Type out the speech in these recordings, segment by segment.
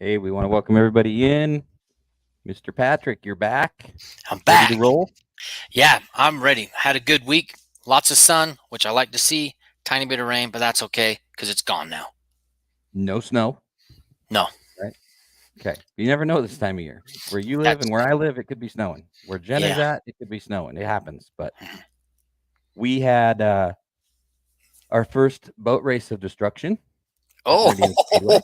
Hey, we want to welcome everybody in. Mr. Patrick, you're back. I'm Ready to back. roll? Yeah, I'm ready. Had a good week. Lots of sun, which I like to see. Tiny bit of rain, but that's okay because it's gone now. No snow, No, right? Okay. You never know this time of year. Where you live that's and where I live, it could be snowing. Where Jenna's yeah. at, it could be snowing. It happens. But we had our first boat race of destruction at Oh, Meridian Speedway on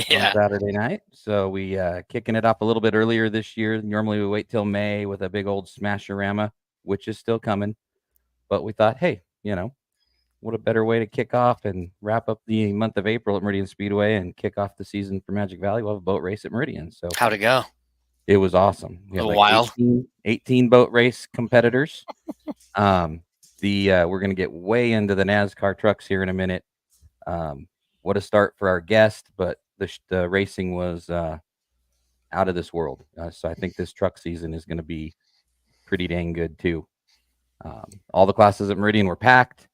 yeah. Saturday night. So we kicking it up a little bit earlier this year. Normally we wait till May with a big old smasherama, which is still coming. But we thought, hey, what a better way to kick off and wrap up the month of April at Meridian Speedway and kick off the season for Magic Valley. We'll have a boat race at Meridian. So How'd it go? it was awesome. We A had little like wild. 18 boat race competitors. Um, we're going to get way into the NASCAR trucks here in a minute. What a start for our guest, but the racing was out of this world. So I think this truck season is going to be pretty dang good too. All the classes at Meridian were packed.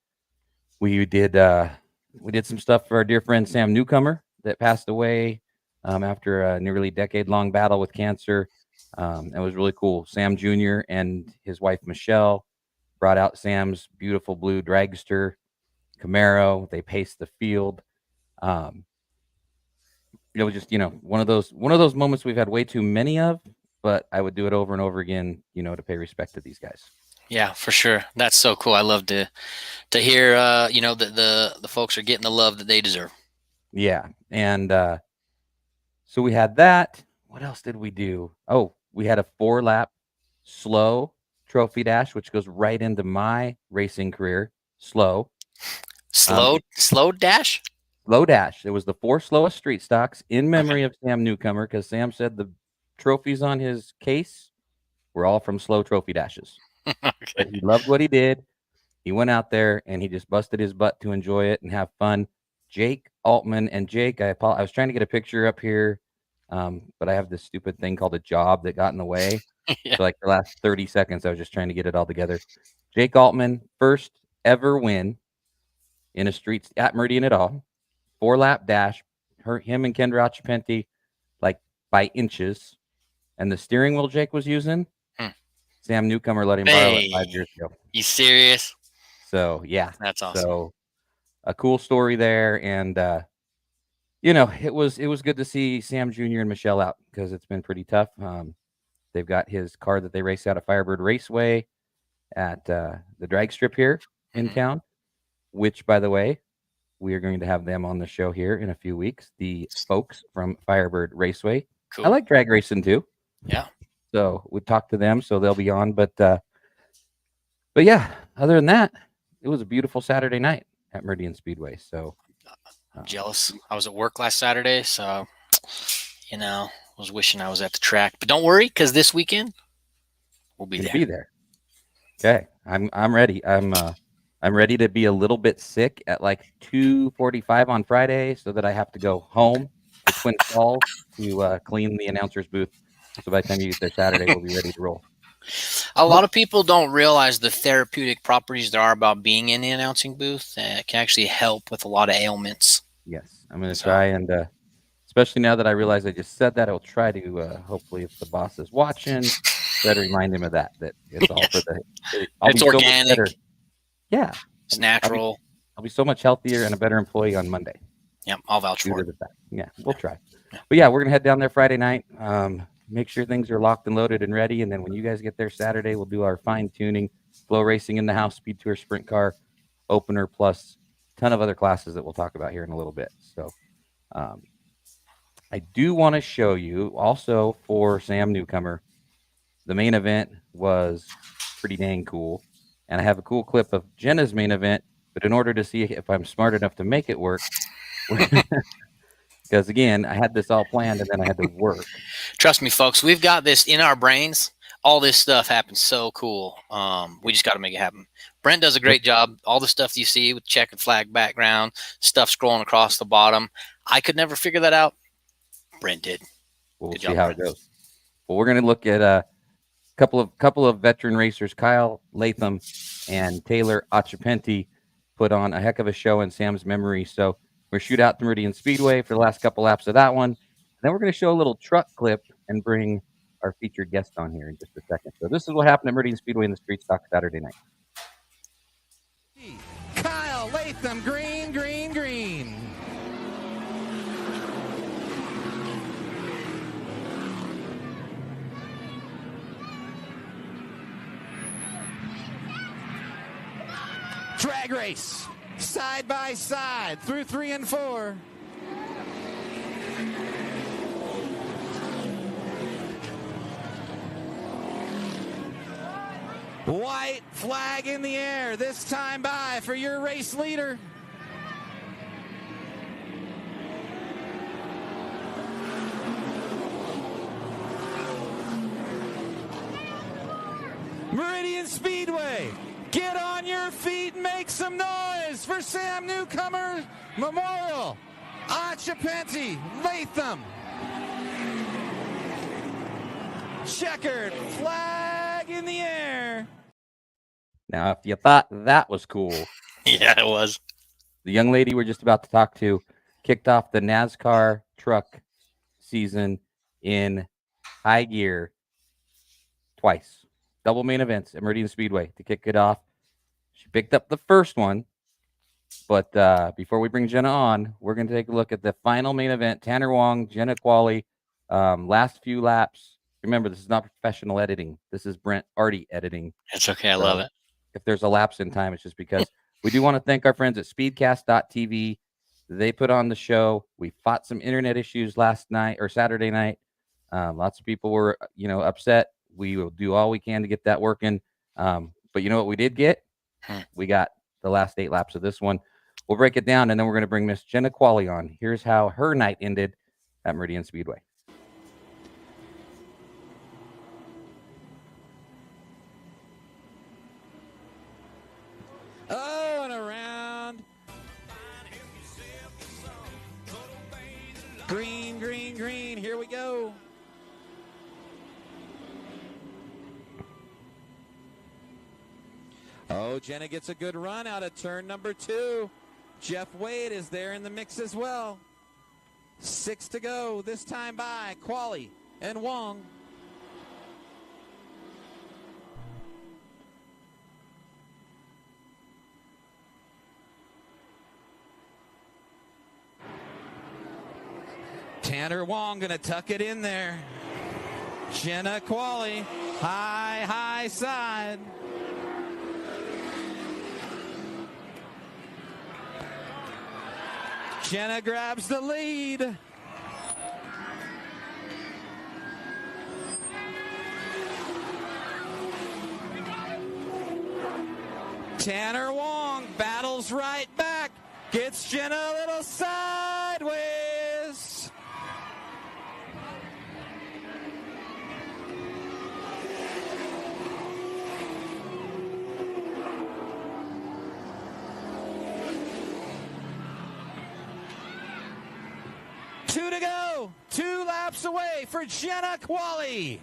We did some stuff for our dear friend Sam Newcomer that passed away after a nearly decade-long battle with cancer. That was really cool. Sam Jr. and his wife Michelle brought out Sam's beautiful blue dragster Camaro. They paced the field. It was just one of those moments we've had way too many of, but I would do it over and over again, to pay respect to these guys. Yeah, for sure. That's so cool. I love to hear that the folks are getting the love that they deserve. Yeah, and so we had that. What else did we do? Oh, we had a 4-lap slow trophy dash, which goes right into my racing career. Slow. Slow dash. Slow dash. It was the 4 slowest street stocks in memory of Sam Newcomer, because Sam said the trophies on his case were all from slow trophy dashes. Okay. But he loved what he did. He went out there and he just busted his butt to enjoy it and have fun. Jake Altman and Jake, I was trying to get a picture up here, but I have this stupid thing called a job that got in the way. Yeah. So like the last 30 seconds, I was just trying to get it all together. Jake Altman, first ever win in a street at Meridian at all. 4-lap dash. Him and Kendra Achapenti, like by inches. And the steering wheel Jake was using, Sam Newcomer let him borrow it 5 years ago. You serious? So yeah, That's awesome. So a cool story there, and it was good to see Sam Jr. and Michelle out because it's been pretty tough. They've got his car that they race out of Firebird Raceway at the drag strip here in town, which, by the way, we are going to have them on the show here in a few weeks. The folks from Firebird Raceway. Cool. I like drag racing too. Yeah. So we talked to them, so they'll be on. But yeah, other than that, it was a beautiful Saturday night at Meridian Speedway. So I'm jealous. I was at work last Saturday, so was wishing I was at the track. But don't worry, because this weekend we'll be there. Okay, I'm ready. I'm ready to be a little bit sick at like 2:45 on Friday, so that I have to go home to Twin Falls to clean the announcer's booth. So by the time you get there Saturday, we'll be ready to roll. A lot of people don't realize the therapeutic properties there are about being in the announcing booth. It can actually help with a lot of ailments. Yes, I'm going to try, and especially now that I realize I just said that, I'll try to hopefully, if the boss is watching, try to remind him of that it's all for the. It's organic. So yeah, it's natural. I'll be so much healthier and a better employee on Monday. Yep, I'll vouch for it. Yeah, we'll try. But yeah, we're gonna head down there Friday night. Make sure things are locked and loaded and ready, and then when you guys get there Saturday, we'll do our fine tuning, flow racing in the house, speed tour, sprint car, opener, plus a ton of other classes that we'll talk about here in a little bit. So, I do want to show you also for Sam Newcomer. The main event was pretty dang cool, and I have a cool clip of Jenna's main event. But in order to see if I'm smart enough to make it work. Because again, I had this all planned and then I had to work. Trust me, folks, we've got this in our brains. All this stuff happens so cool. We just got to make it happen. Brent does a great job. All the stuff you see with checkered flag background, stuff scrolling across the bottom. I could never figure that out. Brent did. We'll see how it goes. Well, we're going to look at a couple of veteran racers, Kyle Latham and Taylor Achapenti, put on a heck of a show in Sam's memory. So we're shoot out to Meridian Speedway for the last couple laps of that one. Then we're going to show a little truck clip and bring our featured guest on here in just a second. So this is what happened at Meridian Speedway in the Street Stock Saturday night. Kyle Latham, green, green, green. Drag race, side by side, through 3 and 4. White flag in the air, this time by for your race leader. Meridian Speedway, get on your feet and make some noise for Sam Newcomer Memorial. Achapenti, Latham. Checkered flag in the air. Now, if you thought that was cool, Yeah, it was. the young lady we're just about to talk to kicked off the NASCAR truck season in high gear twice. Double main events at Meridian Speedway to kick it off. She picked up the first one, but before we bring Jenna on, we're going to take a look at the final main event. Tanner Wong, Jenna Quale, last few laps. Remember, this is not professional editing. This is Brent Artie editing. It's okay. I love it. If there's a lapse in time, it's just because we do want to thank our friends at speedcast.tv. They put on the show. We fought some internet issues last night or Saturday night. Lots of people were, upset. We will do all we can to get that working. But you know what we did get? We got the last 8 laps of this one. We'll break it down, and then we're going to bring Miss Jenna Quale on. Here's how her night ended at Meridian Speedway. Oh, and around. Green, green, green. Here we go. Oh, Jenna gets a good run out of turn number 2. Jeff Wade is there in the mix as well. 6 to go. This time by Quale and Wong. Tanner Wong gonna tuck it in there. Jenna Quale, high side. Jenna grabs the lead. Tanner Wong battles right back, gets Jenna a little sideways. Two to go. 2 laps away for Jenna Quale.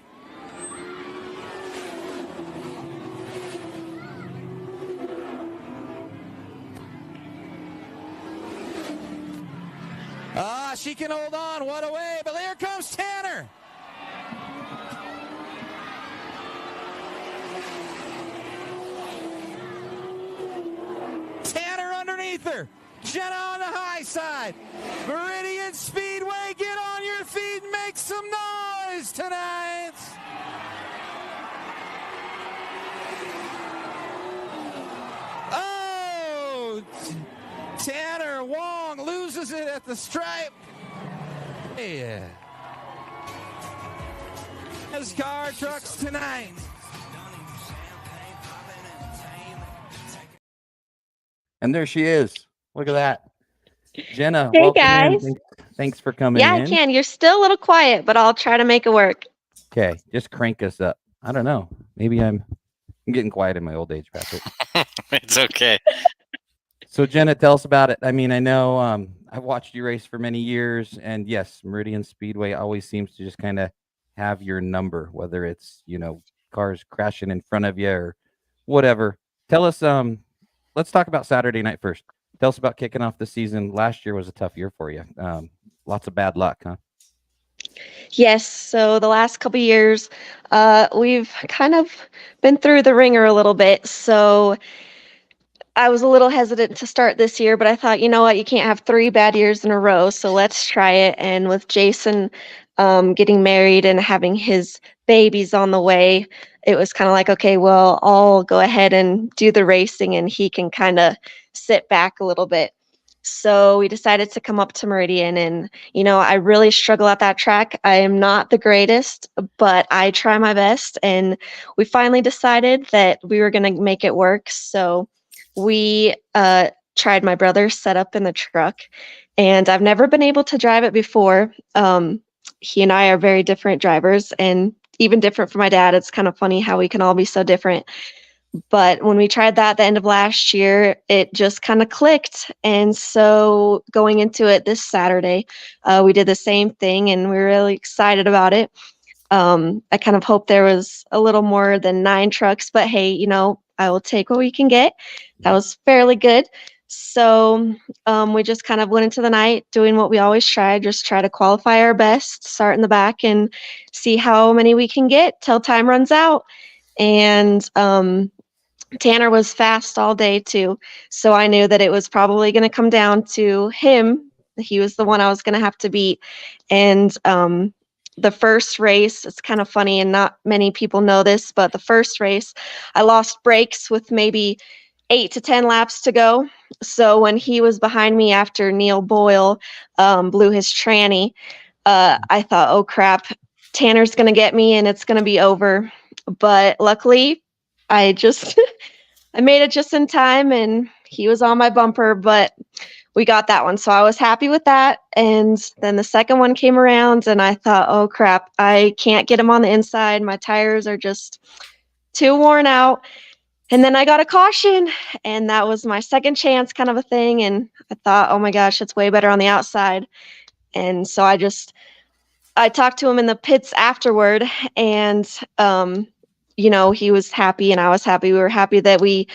She can hold on. What a way. But here comes Tanner. Tanner underneath her. Jenna on the high side. Meridian Speedway, get on your feet and make some noise tonight. Oh, Tanner Wong loses it at the stripe. Yeah. NASCAR trucks tonight. And there she is. Look at that. Jenna, Hey, welcome guys. in. Thanks for coming Yeah, in. I can. You're still a little quiet, but I'll try to make it work. Okay, just crank us up. I don't know. Maybe I'm getting quiet in my old age, Patrick. It's okay. So, Jenna, tell us about it. I mean, I know I've watched you race for many years, and yes, Meridian Speedway always seems to just kind of have your number, whether it's, cars crashing in front of you or whatever. Tell us, let's talk about Saturday night first. Tell us about kicking off the season. Last year was a tough year for you. Lots of bad luck, huh? Yes, so the last couple years, we've kind of been through the ringer a little bit. So I was a little hesitant to start this year, but I thought, you know what, you can't have 3 bad years in a row, so let's try it. And with Jason getting married and having his babies on the way, it was kind of like, okay, well, I'll go ahead and do the racing, and he can kind of sit back a little bit. So we decided to come up to Meridian, and I really struggle at that track. I am not the greatest, but I try my best, and we finally decided that we were going to make it work. So we tried my brother's setup in the truck, and I've never been able to drive it before. He and I are very different drivers, and even different from my dad. It's kind of funny how we can all be so different. But when we tried that at the end of last year, it just kind of clicked. And so going into it this Saturday, we did the same thing, and we were really excited about it. I kind of hoped there was a little more than 9 trucks, but hey, I will take what we can get. That was fairly good. So we just kind of went into the night doing what we always try, just try to qualify our best, start in the back, and see how many we can get till time runs out. And Tanner was fast all day too, so I knew that it was probably going to come down to him. He was the one I was going to have to beat. And the first race, it's kind of funny, and not many people know this, but the first race, I lost brakes with maybe 8 to 10 laps to go. So when he was behind me after Neil Boyle blew his tranny, I thought, oh crap, Tanner's going to get me and it's going to be over. But luckily, I just I made it just in time, and he was on my bumper, but we got that one. So I was happy with that. And then the second one came around, and I thought, oh crap, I can't get him on the inside. My tires are just too worn out. And then I got a caution, and that was my second chance kind of a thing. And I thought, oh my gosh, it's way better on the outside. And so I talked to him in the pits afterward, and he was happy and I was happy. We were happy that we,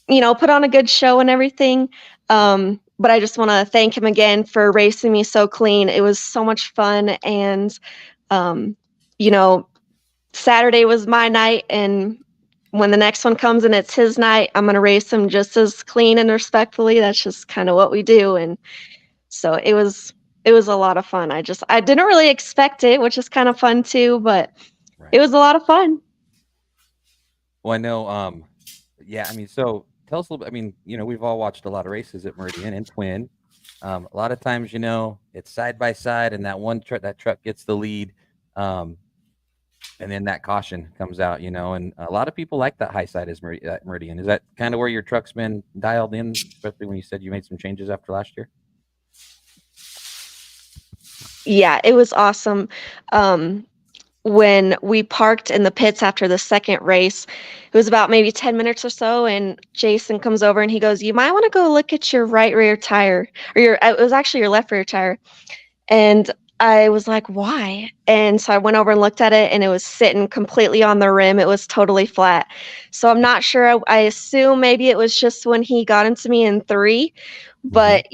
put on a good show and everything. But I just want to thank him again for racing me so clean. It was so much fun. And, Saturday was my night. And when the next one comes and it's his night, I'm going to race him just as clean and respectfully. That's just kind of what we do. And so it was a lot of fun. I didn't really expect it, which is kind of fun too, but Right. it was a lot of fun. Well, I know. Yeah, I mean, so tell us a little bit. I mean, we've all watched a lot of races at Meridian and Twin. A lot of times, it's side by side, and that truck gets the lead, and then that caution comes out. And a lot of people like that high side as Meridian. Is that kind of where your truck's been dialed in, especially when you said you made some changes after last year? Yeah, it was awesome. When we parked in the pits after the second race, it was about maybe 10 minutes or so, and Jason comes over and he goes, you might want to go look at your right rear tire, or it was actually your left rear tire. And I was like, why? And so I went over and looked at it, and it was sitting completely on the rim. It was totally flat. So I'm not sure. I assume maybe it was just when he got into me in 3, but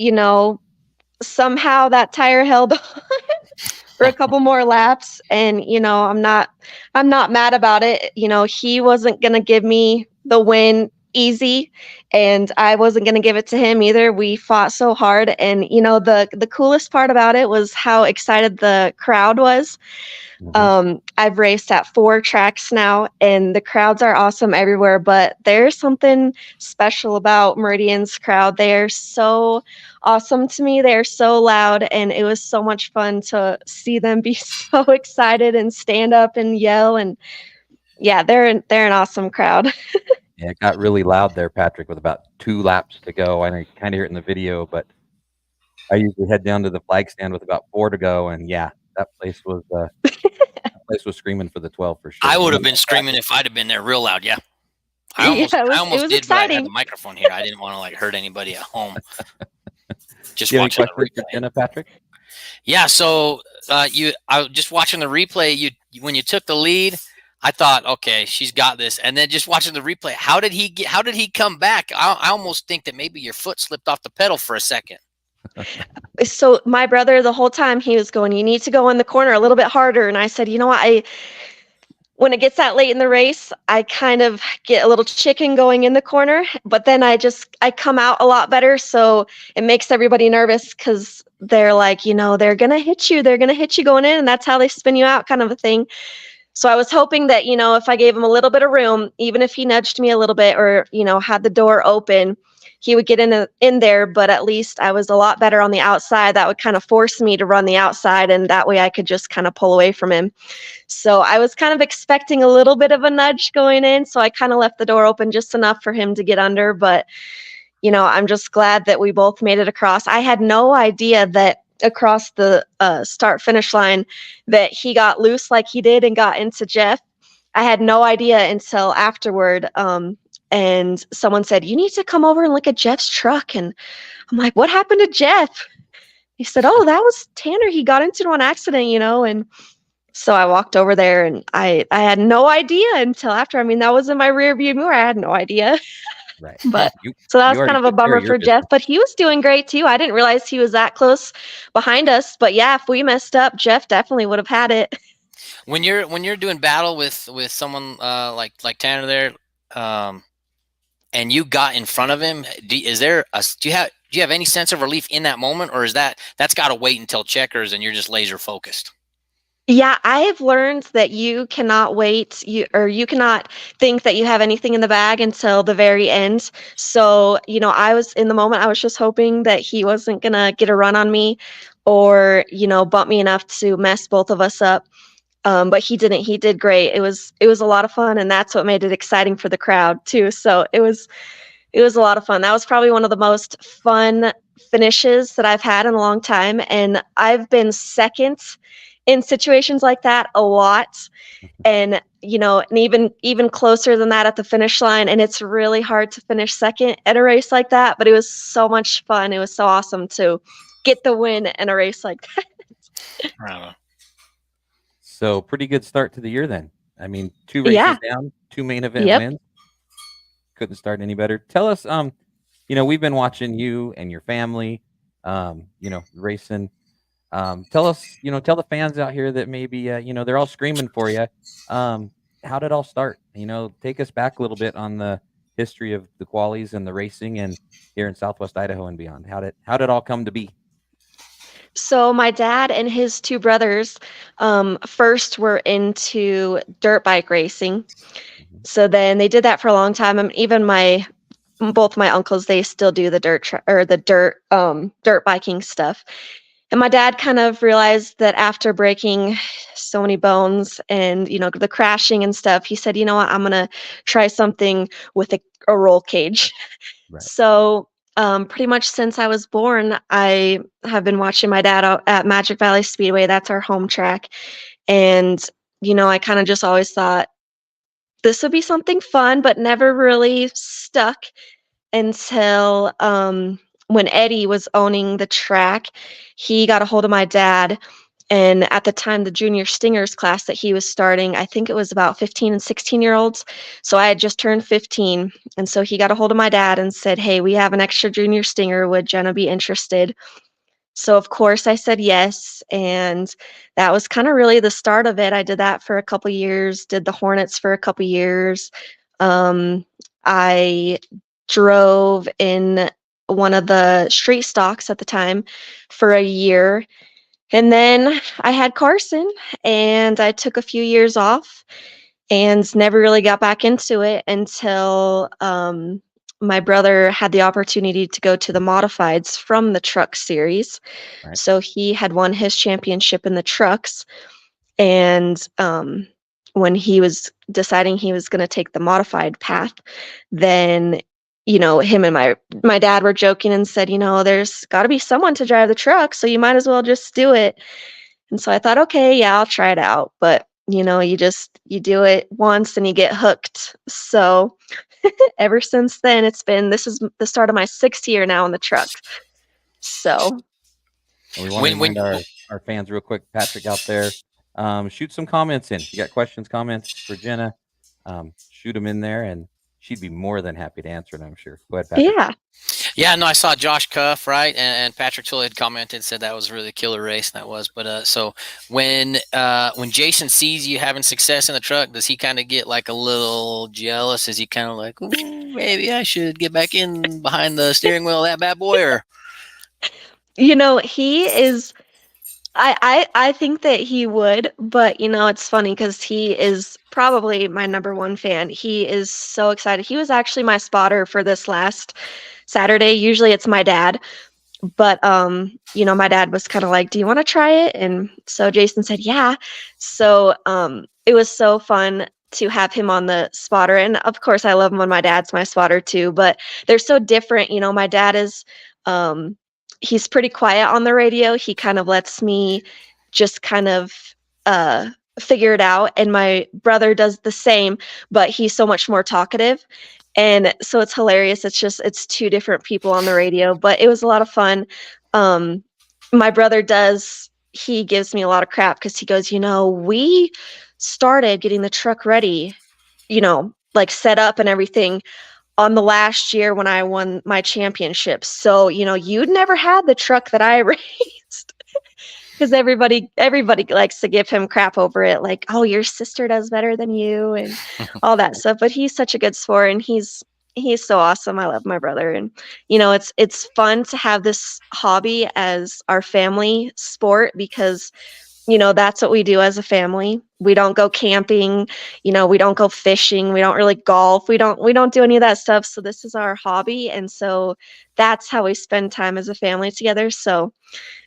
somehow that tire held on for a couple more laps. And I'm not mad about it. He wasn't gonna give me the win easy, and I wasn't gonna give it to him either. We fought so hard, and the coolest part about it was how excited the crowd was. I've raced at 4 tracks now, and the crowds are awesome everywhere, but there's something special about Meridian's crowd. They're so awesome to me. They're so loud, and it was so much fun to see them be so excited and stand up and yell. And yeah, they're an awesome crowd. Yeah, it got really loud there, Patrick, with about 2 laps to go. I know you kind of hear it in the video, but I usually head down to the flag stand with about 4 to go, and yeah, that place was screaming for the 12 for sure. I would have been screaming if I'd have been there real loud. Yeah. I Yeah, almost it was did, but I exciting. had the microphone here. I didn't want to hurt anybody at home. Just Do you have any watching the questions for replay. Jenna, Patrick? Yeah. So I was just watching the replay. When you took the lead, I thought, okay, she's got this. And then just watching the replay, how did he come back? I almost think that maybe your foot slipped off the pedal for a second. So my brother, the whole time he was going, you need to go in the corner a little bit harder. And I said, you know what? When it gets that late in the race, I kind of get a little chicken going in the corner, but then I come out a lot better. So it makes everybody nervous because they're like, they're going to hit you. They're going to hit you going in. And that's how they spin you out, kind of a thing. So I was hoping that, if I gave him a little bit of room, even if he nudged me a little bit or, had the door open, he would get in there. But at least I was a lot better on the outside. That would kind of force me to run the outside. And that way I could just kind of pull away from him. So I was kind of expecting a little bit of a nudge going in. So I kind of left the door open just enough for him to get under. But, I'm just glad that we both made it across. I had no idea that across the start finish line that he got loose like he did and got into Jeff. I had no idea until afterward. And someone said, you need to come over and look at Jeff's truck. And I'm like, what happened to Jeff? He said, oh, that was Tanner. He got into it on accident, and so I walked over there and I had no idea until after. I mean, that was in my rear view mirror. I had no idea. Right. But You so that you was already kind of a took care bummer of your for Jeff, business. but he was doing great too. I didn't realize he was that close behind us. But yeah, if we messed up, Jeff definitely would have had it. When you're doing battle with someone like Tanner there, and you got in front of him, do you have any sense of relief in that moment, or is that's got to wait until checkers and you're just laser focused? Yeah, I have learned that you cannot wait, you cannot think that you have anything in the bag until the very end. So, I was in the moment, I was just hoping that he wasn't gonna get a run on me or, bump me enough to mess both of us up. But he didn't. He did great. It was a lot of fun, and that's what made it exciting for the crowd too. So it was a lot of fun. That was probably one of the most fun finishes that I've had in a long time. And I've been second in situations like that a lot. And, and even closer than that at the finish line. And it's really hard to finish second at a race like that. But it was so much fun. It was so awesome to get the win in a race like that. Right. So pretty good start to the year then. I mean, 2 races Yeah. down, 2 main event Yep. wins. Couldn't start any better. Tell us, we've been watching you and your family, racing. Tell us, tell the fans out here that maybe, they're all screaming for you. How did it all start? Take us back a little bit on the history of the Quales and the racing and here in Southwest Idaho and beyond. How did it all come to be? So my dad and his two brothers first were into dirt bike racing. So then they did that for a long time. Even both my uncles, they still do the dirt biking stuff. And my dad kind of realized that after breaking so many bones and, the crashing and stuff, he said, you know what, I'm going to try something with a roll cage. Right. So pretty much since I was born, I have been watching my dad out at Magic Valley Speedway. That's our home track. And, I kind of just always thought this would be something fun, but never really stuck until when Eddie was owning the track. He got a hold of my dad. And at the time, the junior stingers class that he was starting, I think it was about 15 and 16-year-olds. So I had just turned 15. And so he got a hold of my dad and said, hey, we have an extra junior stinger. Would Jenna be interested? So of course I said yes. And that was kind of really the start of it. I did that for a couple years, did the Hornets for a couple years. I drove in one of the street stocks at the time for a year. And then I had Carson and I took a few years off and never really got back into it until my brother had the opportunity to go to the modifieds from the truck series. Right. So he had won his championship in the trucks. And when he was deciding he was going to take the modified path, then him and my dad were joking and said, there's got to be someone to drive the truck, so you might as well just do it. And so I thought, okay, yeah, I'll try it out. But you you do it once and you get hooked. So ever since then, this is the start of my 6th year now in the truck. So We want to remind our fans real quick, Patrick out there, shoot some comments in. If you got questions, comments for Jenna, shoot them in there and she'd be more than happy to answer it, I'm sure. Go ahead, Patrick. yeah. Yeah, no, I saw Josh Cuff, right, and Patrick Tully had commented, said that was really a killer race, and that was. But so when Jason sees you having success in the truck, does he kind of get like a little jealous? Is he kind of like, ooh, maybe I should get back in behind the steering wheel of that bad boy? Or He is. I think that he would, but it's funny because he is probably my number one fan. He is so excited. He was actually my spotter for this last Saturday. Usually it's my dad, but my dad was kind of like, "Do you want to try it?" And so Jason said, "Yeah." So it was so fun to have him on the spotter, and of course I love him when my dad's my spotter too. But they're so different. My dad is um, he's pretty quiet on the radio. He kind of lets me just kind of uh, figure it out, and my brother does the same, but he's so much more talkative. And so it's hilarious. It's two different people on the radio, but it was a lot of fun. Um, my brother he gives me a lot of crap because he goes, we started getting the truck ready, like set up and everything on the last year when I won my championship. So, you'd never had the truck that I raced. Because everybody likes to give him crap over it, like, "Oh, your sister does better than you," and all that stuff. But he's such a good sport, and he's so awesome. I love my brother, and it's fun to have this hobby as our family sport because that's what we do as a family. We don't go camping, we don't go fishing, we don't really golf, we don't do any of that stuff. So this is our hobby, and so that's how we spend time as a family together. So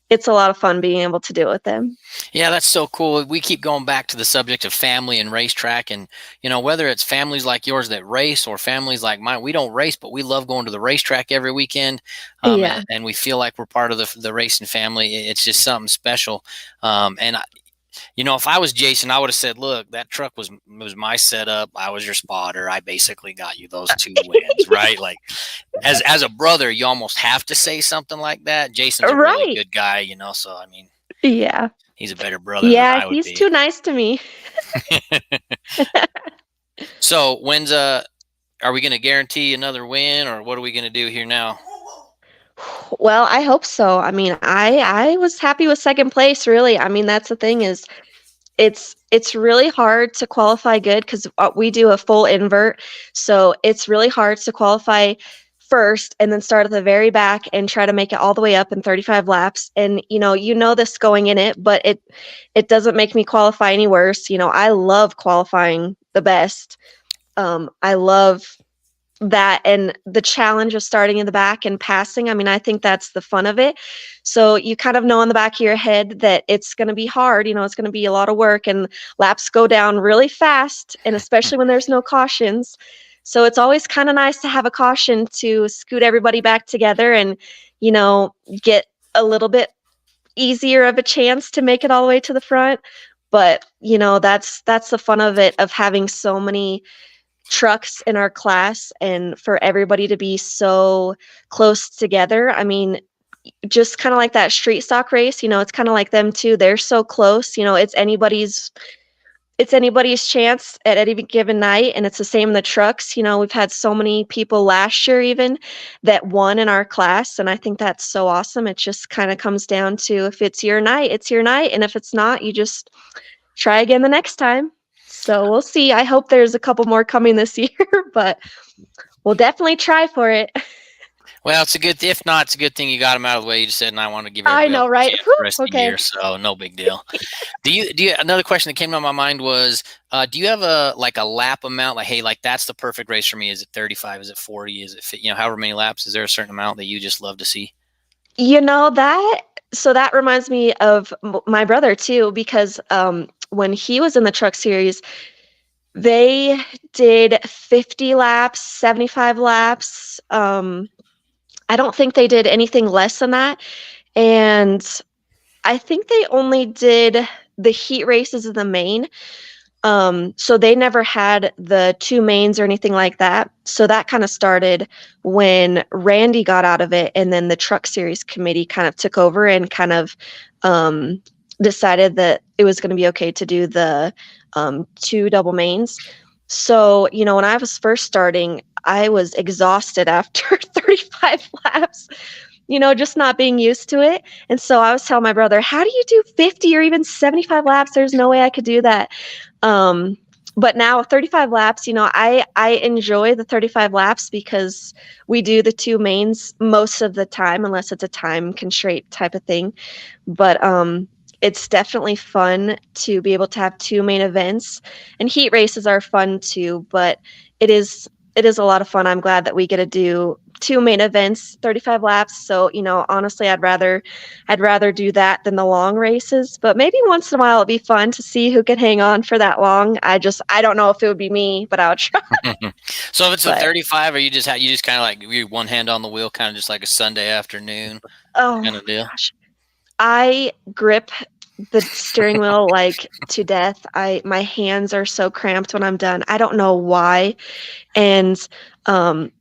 it's a lot of fun being able to do it with them. yeah, that's so cool. We keep going back to the subject of family and racetrack, and whether it's families like yours that race or families like mine, we don't race, but we love going to the racetrack every weekend, Yeah. and we feel like we're part of the racing family. It's just something special. And if I was Jason, I would have said, "Look, that truck was my setup. I was your spotter. I basically got you those 2 wins, right?" Like, as a brother, you almost have to say something like that. Jason's a really Right. good guy, so I mean, Yeah. he's a better brother than Yeah, I would he's be. too nice to me. So when's are we going to guarantee another win, or what are we going to do here now? Well, I hope so. I mean, I was happy with second place, really. I mean, that's the thing is it's really hard to qualify good because we do a full invert. So it's really hard to qualify first and then start at the very back and try to make it all the way up in 35 laps. And this going in it, but it doesn't make me qualify any worse. I love qualifying the best. I love that and the challenge of starting in the back and passing. I mean, I think that's the fun of it. So you kind of know in the back of your head that it's going to be hard, it's going to be a lot of work and laps go down really fast, and especially when there's no cautions. So it's always kind of nice to have a caution to scoot everybody back together and, get a little bit easier of a chance to make it all the way to the front. But, that's the fun of it, of having so many trucks in our class and for everybody to be so close together. I mean, just kind of like that street stock race, it's kind of like them too. They're so close, it's anybody's chance at any given night. And it's the same in the trucks. We've had so many people last year even that won in our class. And I think that's so awesome. It just kind of comes down to, if it's your night, it's your night. And if it's not, you just try again the next time. So we'll see. I hope there's a couple more coming this year, but we'll definitely try for it. Well, if not, it's a good thing you got him out of the way. You just said, and I want to give I everybody know, else a right? chance Whew, the rest of the okay. year, so no big deal. Do you another question that came to my mind was, do you have a lap amount? Like, hey, like that's the perfect race for me. Is it 35? Is it 40? Is it however many laps? Is there a certain amount that you just love to see? That reminds me of my brother too, because when he was in the truck series, they did 50 laps, 75 laps. I don't think they did anything less than that. And I think they only did the heat races in the main. So they never had the 2 mains or anything like that. So that kind of started when Randy got out of it, and then the truck series committee kind of took over and kind of decided that it was going to be okay to do the 2 double mains. So, when I was first starting, I was exhausted after 35 laps, just not being used to it. And so I was telling my brother, how do you do 50 or even 75 laps? There's no way I could do that. Um, but now 35 laps, I enjoy the 35 laps because we do the two mains most of the time, unless it's a time constraint type of thing. But it's definitely fun to be able to have two main events, and heat races are fun too, but it is a lot of fun. I'm glad that we get to do two main events, 35 laps. So, honestly, I'd rather do that than the long races, but maybe once in a while it'd be fun to see who can hang on for that long. I don't know if it would be me, but I would try. So if it's a But 35, or you just kind of like you one hand on the wheel, kind of just like a Sunday afternoon oh kind of deal? gosh, I grip the steering wheel like to death. My hands are so cramped when I'm done. I don't know why. And um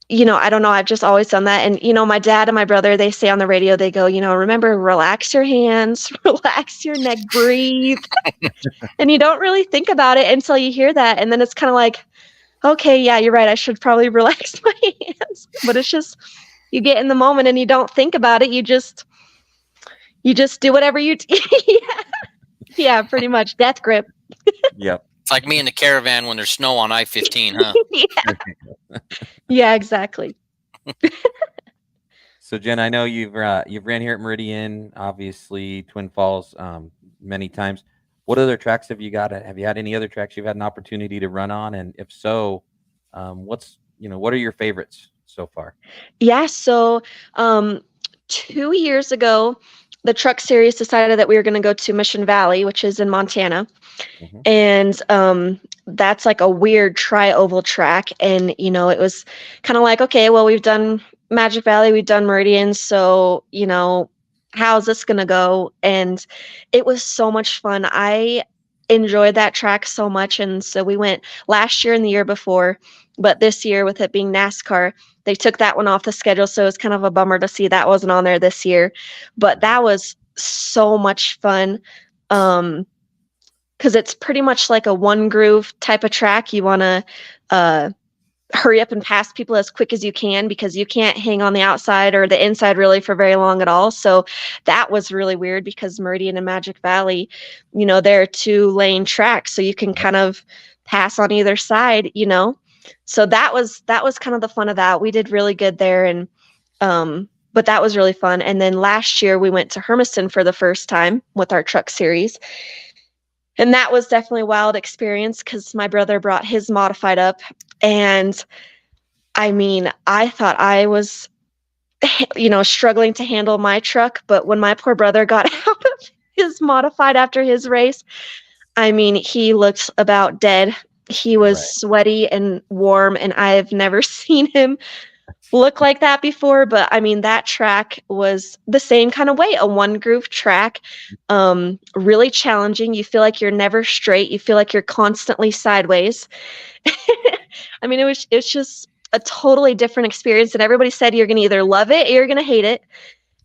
I don't know. I've just always done that. And, my dad and my brother, they say on the radio, they go, remember, relax your hands, relax your neck, breathe. And you don't really think about it until you hear that. And then it's kind of like, okay, yeah, you're right. I should probably relax my hands. But it's just, you get in the moment and you don't think about it. You just do whatever you yeah. Yeah, pretty much death grip. Yep. It's like me in the caravan when there's snow on I-15, huh? Yeah, exactly. So Jen, I know you've ran here at Meridian, obviously Twin Falls, many times. What other tracks have you got? Have you had any other tracks you've had an opportunity to run on? And if so, what are your favorites so far? Yeah, so 2 years ago, the Truck Series decided that we were going to go to Mission Valley, which is in Montana. Mhm. And that's like a weird tri-oval track. And, it was kind of like, okay, well, we've done Magic Valley, we've done Meridian. So, how's this going to go? And it was so much fun. I enjoyed that track so much. And so we went last year and the year before. But this year, with it being NASCAR, they took that one off the schedule. So it's kind of a bummer to see that wasn't on there this year. But that was so much fun. Because it's pretty much like a one groove type of track. You want to hurry up and pass people as quick as you can because you can't hang on the outside or the inside really for very long at all. So that was really weird because Meridian and Magic Valley, they're 2-lane tracks, so you can kind of pass on either side. So that was kind of the fun of that. We did really good there, and but that was really fun. And then last year we went to Hermiston for the first time with our Truck Series. And that was definitely a wild experience because my brother brought his modified up. And I mean, I thought I was, struggling to handle my truck. But when my poor brother got out of his modified after his race, I mean, he looked about dead. He was Right. sweaty and warm, and I've never seen him look like that before. But I mean, that track was the same kind of way, a one groove track, really challenging. You feel like you're never straight. You feel like you're constantly sideways. I mean, it's just a totally different experience. And everybody said you're going to either love it or you're going to hate it.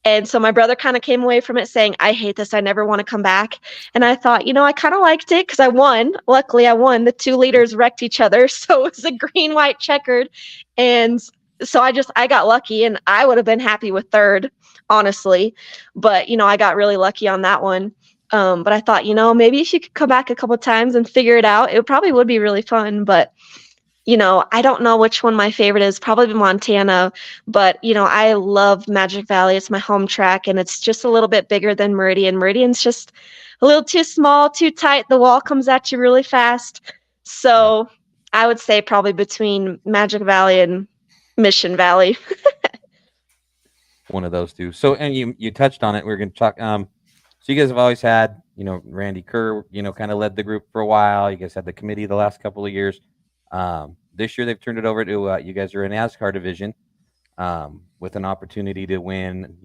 And so my brother kind of came away from it saying, I hate this. I never want to come back. And I thought, I kind of liked it because I won. Luckily, I won. The two leaders wrecked each other. So it was a green, white checkered. And so I got lucky, and I would have been happy with third, honestly. But, I got really lucky on that one. But I thought, maybe if you could come back a couple of times and figure it out, it probably would be really fun. But I don't know which one my favorite is, probably Montana, but, I love Magic Valley. It's my home track, and it's just a little bit bigger than Meridian. Meridian's just a little too small, too tight. The wall comes at you really fast. So I would say probably between Magic Valley and Mission Valley. One of those two. So, and you touched on it. We're going to talk. So you guys have always had, Randy Kerr, kind of led the group for a while. You guys had the committee the last couple of years. This year they've turned it over to you guys are in NASCAR division with an opportunity to win,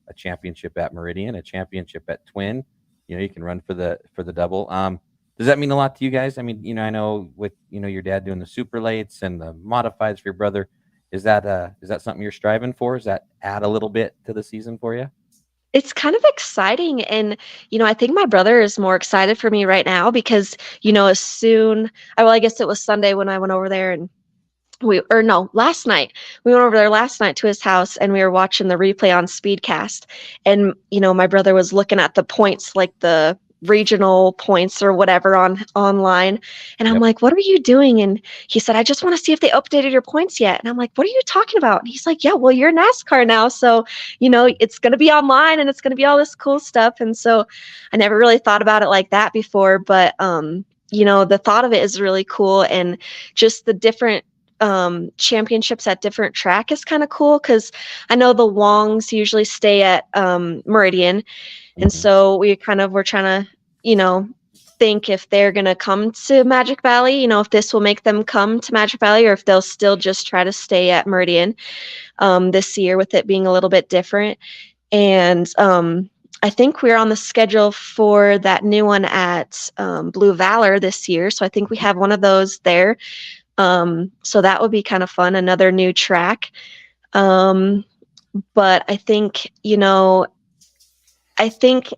a championship at Meridian, a championship at Twin. You can run for the double. Does that mean a lot to you guys? I mean, I know with your dad doing the super lates and the modifieds for your brother, is that something you're striving for? Does that add a little bit to the season for you? It's kind of exciting, and, I think my brother is more excited for me right now because, as soon well, I guess it was Sunday when I went over there, and no, last night. We went over there last night to his house, and we were watching the replay on Speedcast, and, my brother was looking at the points, like the regional points or whatever online, and I'm Yep. like, "What are you doing?" And he said, "I just wanna see if they updated your points yet." And I'm like, "What are you talking about?" And he's like, "Yeah, well, you're NASCAR now, so, it's gonna be online, and it's gonna be all this cool stuff." And so I never really thought about it like that before, but, the thought of it is really cool, and just the different championships at different track is kind of cool because I know the Wongs usually stay at Meridian, and Mhm. so we kind of were trying to think if they're going to come to Magic Valley, if this will make them come to Magic Valley or if they'll still just try to stay at Meridian this year with it being a little bit different. And I think we're on the schedule for that new one at Blue Valor this year, so I think we have one of those there. So that would be kind of fun, another new track. But I think, I think,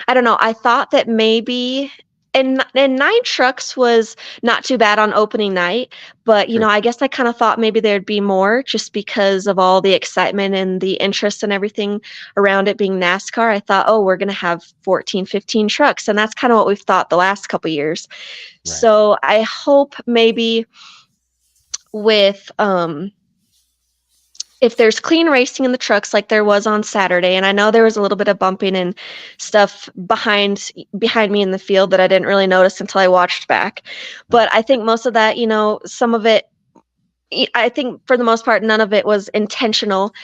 I don't know, I thought that maybe, and 9 trucks was not too bad on opening night, but, Sure. I guess I kind of thought maybe there'd be more just because of all the excitement and the interest and everything around it being NASCAR. I thought, oh, we're going to have 14, 15 trucks. And that's kind of what we've thought the last couple years. Right. So I hope maybe with if there's clean racing in the trucks like there was on Saturday, and I know there was a little bit of bumping and stuff behind me in the field that I didn't really notice until I watched back. But I think most of that, some of it, I think for the most part, none of it was intentional,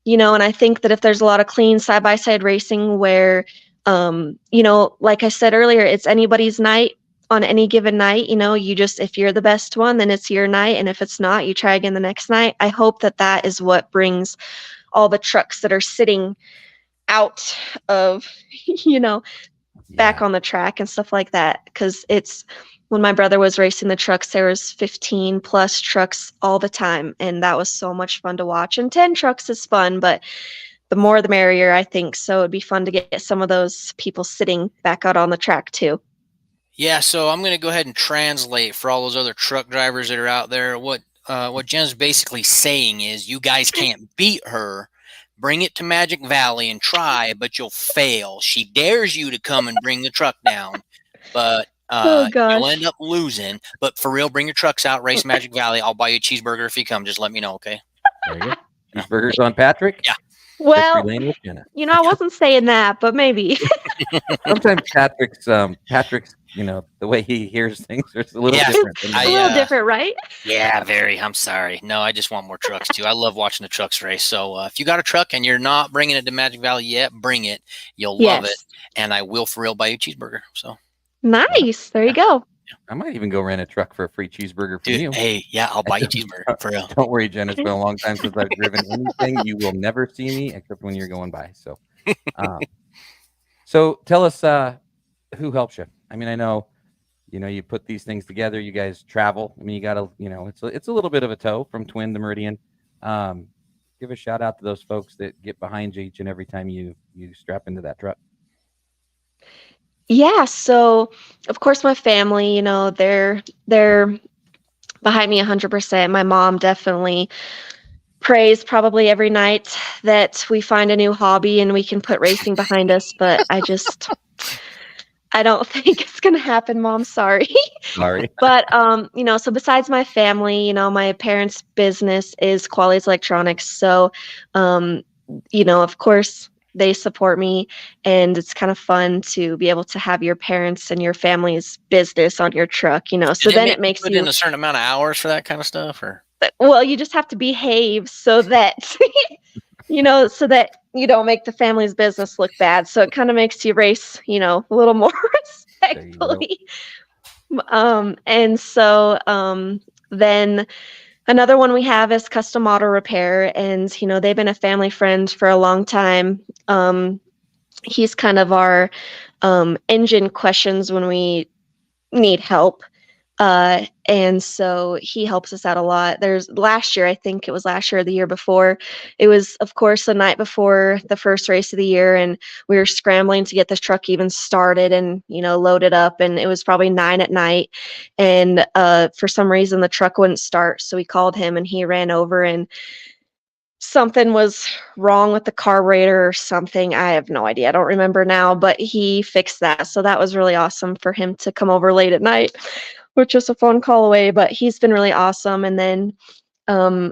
and I think that if there's a lot of clean side-by-side racing where, like I said earlier, it's anybody's night on any given night, if you're the best one, then it's your night. And if it's not, you try again the next night. I hope that that is what brings all the trucks that are sitting out of, back Yeah. on the track and stuff like that. Because when my brother was racing the trucks, there was 15 plus trucks all the time. And that was so much fun to watch. And 10 trucks is fun, but the more the merrier, I think. So it'd be fun to get some of those people sitting back out on the track too. Yeah, so I'm going to go ahead and translate for all those other truck drivers that are out there. What Jen's basically saying is, you guys can't beat her. Bring it to Magic Valley and try, but you'll fail. She dares you to come and bring the truck down, but Oh you'll gosh. end up losing. But for real, bring your trucks out, race Magic Valley. I'll buy you a cheeseburger if you come. Just let me know, okay? There you go. Cheeseburgers on Patrick. Yeah. Well, Victory lane with Jenna. I wasn't saying that, but maybe. Sometimes Patrick's the way he hears things is a little Yeah. different than A I, little different, right? Yeah, very. I'm sorry. No, I just want more trucks too. I love watching the trucks race. So if you got a truck and you're not bringing it to Magic Valley yet, bring it. You'll love it, Yes. and I will for real buy you a cheeseburger. So Nice. There you go. I might even go rent a truck for a free cheeseburger from dude, you. hey, yeah, I'll buy you a cheeseburger for real. Don't worry, Jen. It's been a long time since I've driven anything. You will never see me except when you're going by. So, so tell us who helps you. I mean, I know, you put these things together. You guys travel. I mean, you got to, it's a little bit of a tow from Twin to Meridian. Give a shout out to those folks that get behind you each and every time you strap into that truck. Yeah. So, of course, my family, they're behind me 100%. My mom definitely prays probably every night that we find a new hobby and we can put racing behind us. But I don't think it's gonna happen, Mom. Sorry. Sorry. But so besides my family, my parents' business is Quale's Electronics. So, of course they support me, and it's kind of fun to be able to have your parents and your family's business on your truck, so then it makes put you in a certain amount of hours for that kind of stuff, or well, you just have to behave so that so that you don't make the family's business look bad. So it kind of makes you race, a little more respectfully. And so then another one we have is Custom Auto Repair, and they've been a family friend for a long time. He's kind of our engine questions when we need help. And so he helps us out a lot. There's last year, I think it was last year or the year before, it was, of course, the night before the first race of the year, and we were scrambling to get this truck even started and, loaded up. And it was probably 9 p.m. And for some reason, the truck wouldn't start. So we called him and he ran over, and something was wrong with the carburetor or something. I have no idea. I don't remember now, but he fixed that. So that was really awesome for him to come over late at night, which was a phone call away, but he's been really awesome. And then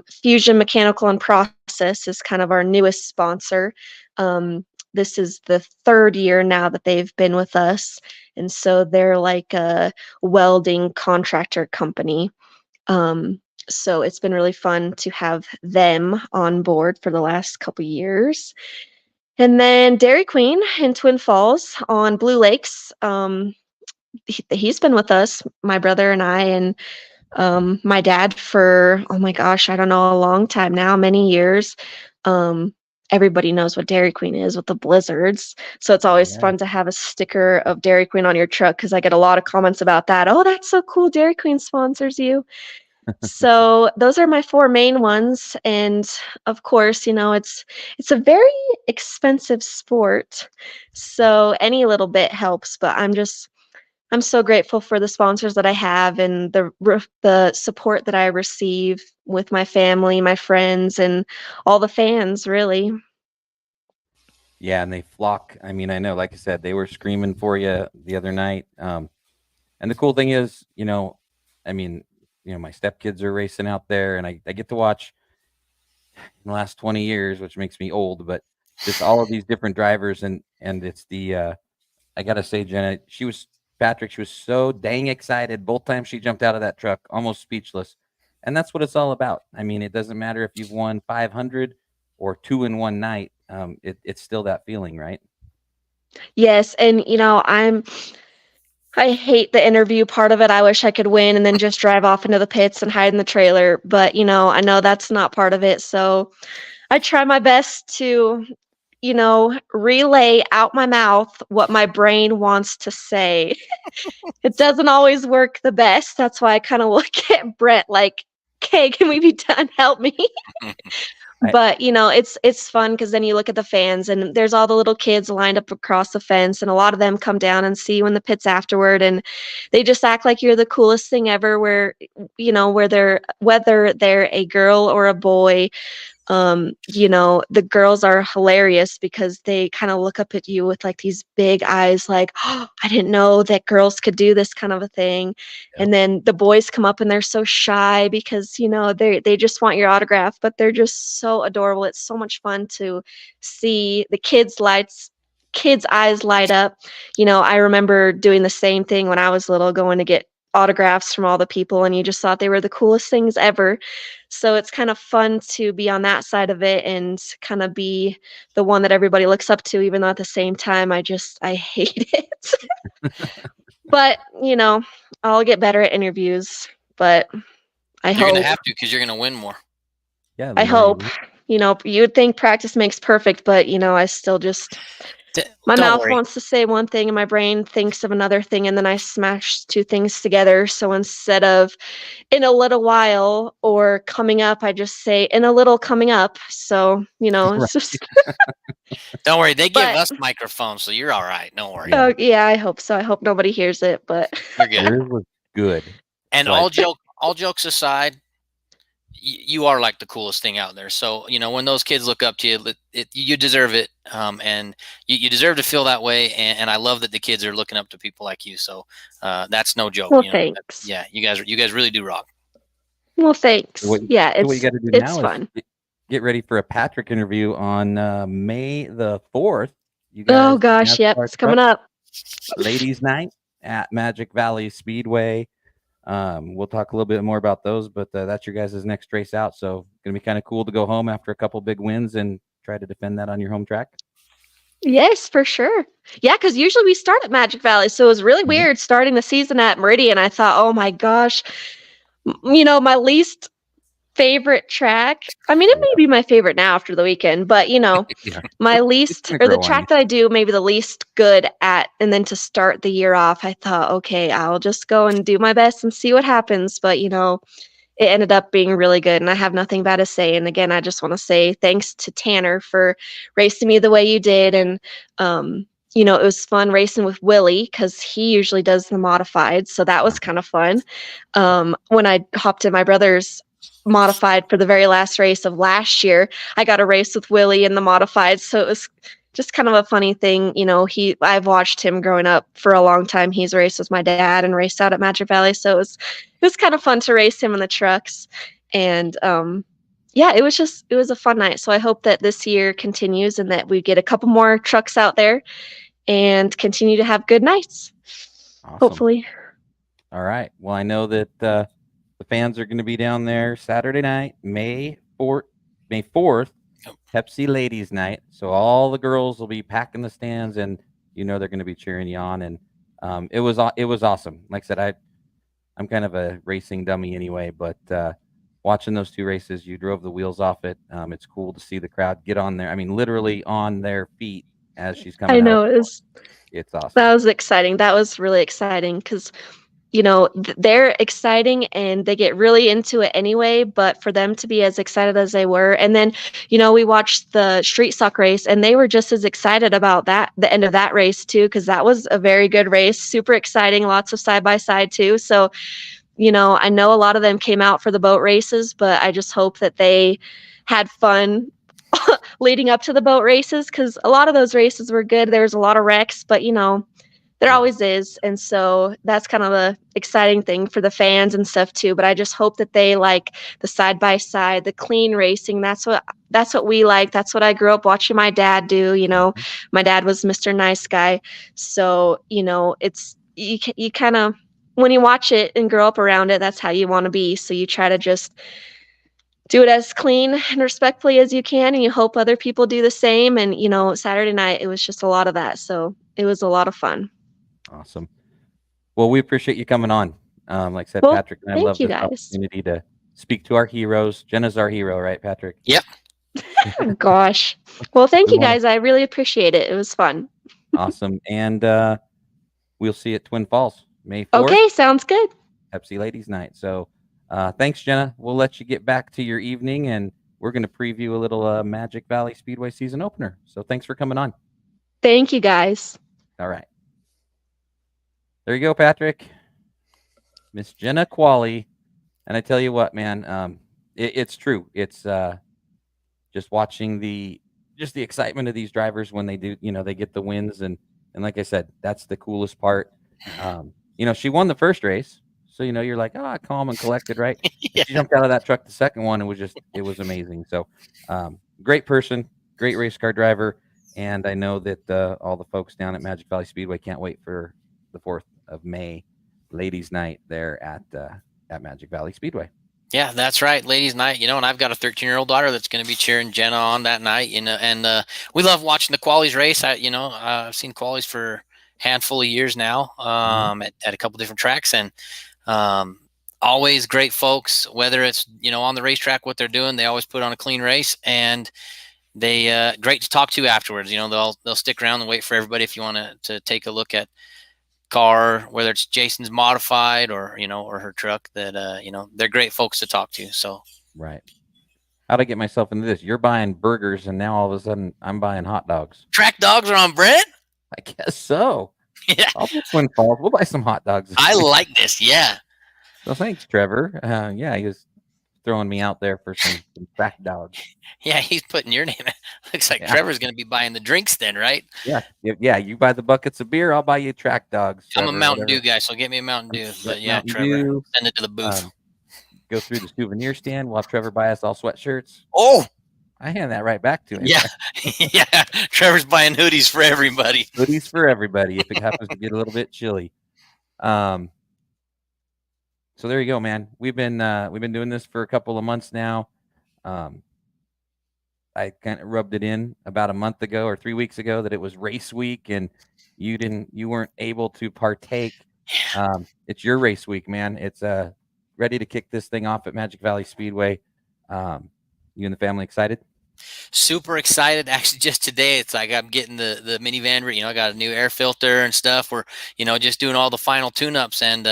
Fusion Mechanical and Process is kind of our newest sponsor. This is the third year now that they've been with us. And so they're like a welding contractor company. So it's been really fun to have them on board for the last couple years. And then Dairy Queen in Twin Falls on Blue Lakes. He's been with us, my brother and I, and my dad for, oh my gosh, I don't know, a long time now, many years. Everybody knows what Dairy Queen is with the blizzards. So it's always fun to have a sticker of Dairy Queen on your truck, because I get a lot of comments about that. Oh, that's so cool. Dairy Queen sponsors you. So those are my four main ones. And of course, it's a very expensive sport. So any little bit helps, but I'm so grateful for the sponsors that I have and the support that I receive with my family, my friends, and all the fans, really. Yeah, and they flock. I mean, I know, like I said, they were screaming for you the other night. And the cool thing is, I mean, my stepkids are racing out there, and I get to watch in the last 20 years, which makes me old, but just all of these different drivers, and it's the I gotta say, Jenna, she was so dang excited both times she jumped out of that truck, almost speechless. And that's what it's all about. I mean, it doesn't matter if you've won 500 or two in one night. It's still that feeling, right? Yes, and I hate the interview part of it. I wish I could win and then just drive off into the pits and hide in the trailer. But, I know that's not part of it. So I try my best to, relay out my mouth what my brain wants to say. It doesn't always work the best. That's why I kind of look at Brett like, okay, can we be done? Help me. But it's fun, because then you look at the fans and there's all the little kids lined up across the fence, and a lot of them come down and see you in the pits afterward, and they just act like you're the coolest thing ever, whether they're a girl or a boy. The girls are hilarious because they kind of look up at you with like these big eyes, like, oh, I didn't know that girls could do this kind of a thing. And then the boys come up and they're so shy because, they just want your autograph, but they're just so adorable. It's so much fun to see the kids' eyes light up. I remember doing the same thing when I was little, going to get autographs from all the people, and you just thought they were the coolest things ever. So it's kind of fun to be on that side of it and kind of be the one that everybody looks up to, even though at the same time I hate it. But I'll get better at interviews, but You're gonna have to, because you're gonna win more. Yeah, I hope. You'd think practice makes perfect, but I still just my mouth wants to say one thing and my brain thinks of another thing, and then I smash two things together. So instead of in a little while or coming up, I just say in a little coming up. So, it's just Don't worry, they give us microphones, so you're all right. Don't worry. Oh yeah, I hope so. I hope nobody hears it, but you're good. Yours was good. And all jokes aside, you are like the coolest thing out there. So, when those kids look up to you, you deserve it. And you deserve to feel that way. And I love that the kids are looking up to people like you. So that's no joke. Well, thanks. Yeah, you guys really do rock. Well, thanks. What you got to do now fun. is get ready for a Patrick interview on May the 4th. You guys, oh gosh, yep, it's coming up. Ladies' night at Magic Valley Speedway. We'll talk a little bit more about those, but that's your guys' next race out. So it's gonna be kind of cool to go home after a couple big wins and try to defend that on your home track. Yes, for sure. Yeah, because usually we start at Magic Valley, so it was really weird starting the season at Meridian. I thought, oh my gosh, my least favorite track. I mean, it may be my favorite now after the weekend, but Yeah, my it's least gonna or the grow on you. track that I do maybe the least good at, and then to start the year off, I thought, okay, I'll just go and do my best and see what happens. But it ended up being really good, and I have nothing bad to say. And again, I just want to say thanks to Tanner for racing me the way you did. And, it was fun racing with Willie because he usually does the modified. So that was kind of fun. When I hopped in my brother's modified for the very last race of last year, I got a race with Willie in the modified. So it was just kind of a funny thing. I've watched him growing up for a long time. He's raced with my dad and raced out at Magic Valley. So it was kind of fun to race him in the trucks. And yeah, it was a fun night. So I hope that this year continues and that we get a couple more trucks out there and continue to have good nights. Awesome. Hopefully. All right. Well, I know that the fans are going to be down there Saturday night, May 4th, Pepsi Ladies Night. So all the girls will be packing the stands, and they're going to be cheering you on. And it was awesome. Like I said, I'm kind of a racing dummy anyway, but watching those two races, you drove the wheels off it. It's cool to see the crowd get on there. I mean, literally on their feet as she's coming I out. know It's awesome. that was exciting. That was really exciting because they're exciting and they get really into it anyway, but for them to be as excited as they were. And then, we watched the street stock race and they were just as excited about the end of that race too, because that was a very good race, super exciting, lots of side by side too. So, I know a lot of them came out for the boat races, but I just hope that they had fun leading up to the boat races because a lot of those races were good. There was a lot of wrecks, but there always is. And so that's kind of the exciting thing for the fans and stuff too. But I just hope that they like the side by side, the clean racing. That's what we like. That's what I grew up watching my dad do. My dad was Mr. Nice Guy. So, it's you kind of when you watch it and grow up around it, that's how you want to be. So you try to just do it as clean and respectfully as you can, and you hope other people do the same. And Saturday night it was just a lot of that. So it was a lot of fun. Awesome. Well, we appreciate you coming on. Like I said, Well, Patrick and I thank love you this guys. opportunity to speak to our heroes. Jenna's our hero, right, Patrick? Yep. Oh, gosh. Well, thank We you wanna- guys. I really appreciate it. It was fun. Awesome. And we'll see you at Twin Falls, May 4th, Okay, sounds good. Pepsi Ladies Night. So thanks, Jenna. We'll let you get back to your evening, and we're going to preview a little Magic Valley Speedway season opener. So thanks for coming on. Thank you guys. All right. There you go, Patrick. Miss Jenna Quale. And I tell you what, man, it's true. It's just watching the excitement of these drivers when they do, they get the wins. And like I said, that's the coolest part. She won the first race. So, you're like, calm and collected, right? Yeah. She jumped out of that truck the second one and it was amazing. So great person, great race car driver. And I know that all the folks down at Magic Valley Speedway can't wait for the 4th of May ladies night there at Magic Valley Speedway. Yeah, that's right, ladies' night. And I've got a 13-year-old daughter that's going to be cheering Jenna on that night. And we love watching the Qualies race. I've seen Qualies for a handful of years now, at a couple different tracks, and always great folks. Whether it's on the racetrack, what they're doing, they always put on a clean race, and they great to talk to afterwards. They'll stick around and wait for everybody if you want to take a look at car, whether it's Jason's modified or or her truck. That they're great folks to talk to. So right. How'd I get myself into this? You're buying burgers, and now all of a sudden I'm buying hot dogs. Track dogs are on Brent. I guess so. Yeah, I'll be Twin Falls. We'll buy some hot dogs. I like this. Yeah. So thanks, Trevor. Yeah, he was throwing me out there for some track dogs. Yeah, he's putting your name. Looks like Yeah. Trevor's going to be buying the drinks then, right? Yeah. You buy the buckets of beer, I'll buy you track dogs. I'm a Trevor, Mountain whatever. Dew guy, so get me a Mountain Dew. But yeah, Mountain Trevor, Dew, send it to the booth. go through the souvenir stand. We'll have Trevor buy us all sweatshirts. Oh, I hand that right back to him. yeah. Yeah. Trevor's buying hoodies for everybody. Hoodies for everybody if it happens to get a little bit chilly. So there you go, man. We've been doing this for a couple of months now. I kind of rubbed it in about a month ago or 3 weeks ago that it was race week and you weren't able to partake. It's your race week, man. It's ready to kick this thing off at Magic Valley Speedway. You and the family excited? Super excited. Actually, just today, it's like I'm getting the minivan. I got a new air filter and stuff. We're just doing all the final tune-ups, and